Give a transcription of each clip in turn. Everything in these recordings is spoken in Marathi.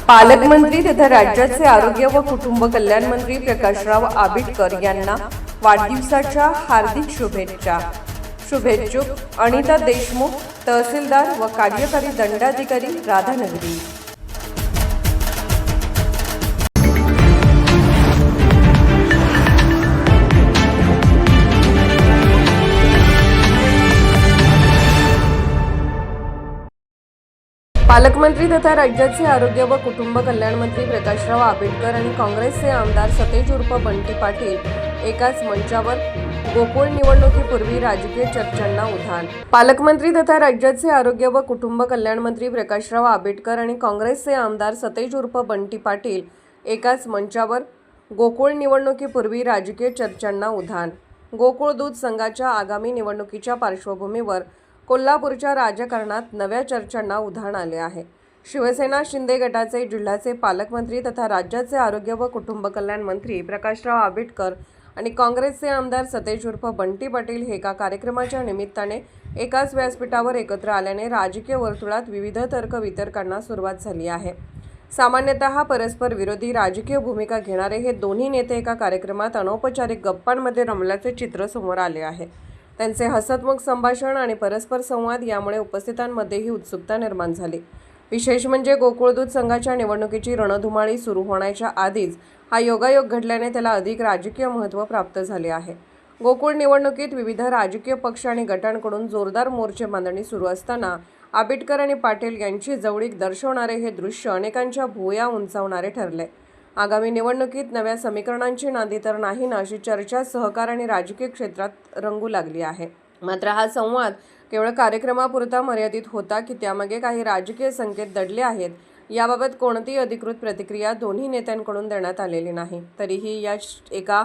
पालकमंत्री तथा राज्याचे आरोग्य व कुटुंब कल्याण मंत्री प्रकाशराव आबिटकर यांना वाढदिवसाच्या हार्दिक शुभेच्छुक अनिता देशमुख, तहसीलदार व कार्यकारी दंडाधिकारी, राधानगरी। पालकमंत्री तथा राज्याचे आरोग्य व कुटुंब कल्याण मंत्री प्रकाशराव आबिटकर आणि काँग्रेसचे आमदार सतेज उर्फ बंटी पाटील एकाच मंचावर गोकुळ निवडणुकीपूर्वी राजकीय चर्चांना उधाण। पालकमंत्री तथा राज्याचे आरोग्य व कुटुंब कल्याण मंत्री प्रकाशराव आबिटकर आणि काँग्रेसचे आमदार सतेज उर्फ बंटी पाटील एकाच मंचावर गोकुळ निवडणुकीपूर्वी राजकीय चर्चांना उधाण। गोकुळ दूध संघाच्या आगामी निवडणुकीच्या पार्श्वभूमीवर कोल्हापूरच्या राजकारणात नव्या चर्चांना उधाण आले आहे। शिवसेना शिंदे गटाचे जिल्ह्याचे पालकमंत्री तथा राज्याचे आरोग्य व कुटुंब कल्याण मंत्री प्रकाशराव आबिटकर आणि काँग्रेसचे आमदार सतेज उर्फ बंटी पाटील हे एका कार्यक्रमाच्या निमित्ताने एकाच व्यासपीठावर एकत्र आल्याने राजकीय वर्तुळात विविध तर्कवितर्कांना सुरुवात झाली आहे। सामान्यतः परस्पर विरोधी राजकीय भूमिका घेणारे हे दोन्ही नेते एका कार्यक्रमात अनौपचारिक गप्पांमध्ये रमल्याचे चित्र समोर आले आहे। त्यांचे हसतमुख संभाषण आणि परस्पर संवाद यामुळे उपस्थितांमध्येही उत्सुकता निर्माण झाली। विशेष म्हणजे गोकुळ दूध संघाच्या निवडणुकीची रणधुमाळी सुरू होण्याच्या आधीच हा योगायोग घडल्याने त्याला अधिक राजकीय महत्त्व प्राप्त झाले आहे। गोकुळ निवडणुकीत विविध राजकीय पक्ष आणि गटांकडून जोरदार मोर्चे बांधणी सुरू असताना आबिटकर आणि पाटील यांची जवळीक दर्शवणारे हे दृश्य अनेकांच्या भुवया उंचावणारे ठरले। आगामी निवडणुकीत नव्या समीकरणांची नांदी तर नाही ना अशी चर्चा सहकार आणि राजकीय क्षेत्रात रंगू लागली आहे। मात्र हा संवाद केवळ कार्यक्रमापुरता मर्यादित होता की त्यामागे काही राजकीय संकेत दडले आहेत याबाबत कोणतीही अधिकृत प्रतिक्रिया दोन्ही नेत्यांकडून देण्यात आलेली नाही। तरीही या एका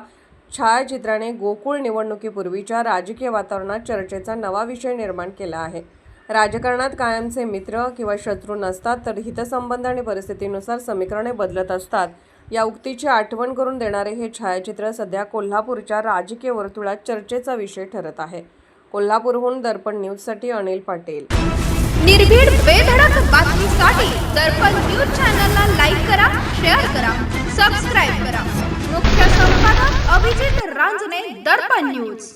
छायाचित्राने गोकुळ निवडणुकीपूर्वीच्या राजकीय वातावरणात चर्चेचा नवा विषय निर्माण केला आहे। राजकारणात कायमचे मित्र किंवा शत्रू नसतात, तर हितसंबंध आणि परिस्थितीनुसार समीकरणे बदलत असतात या उक्तीची आठवण करून देणारे हे छायाचित्र सध्या कोल्हापूरच्या राजकीय वर्तुळात चर्चेचा विषय ठरत आहे। कोल्हापूरहून दर्पण न्यूजसाठी अनिल पाटील। निर्भीड बेधडक बातमीसाठी दर्पण न्यूज चॅनलला लाईक करा, शेअर करा, सबस्क्राइब करा। मुख्य संपादक अभिजित रांजणे, दर्पण न्यूज।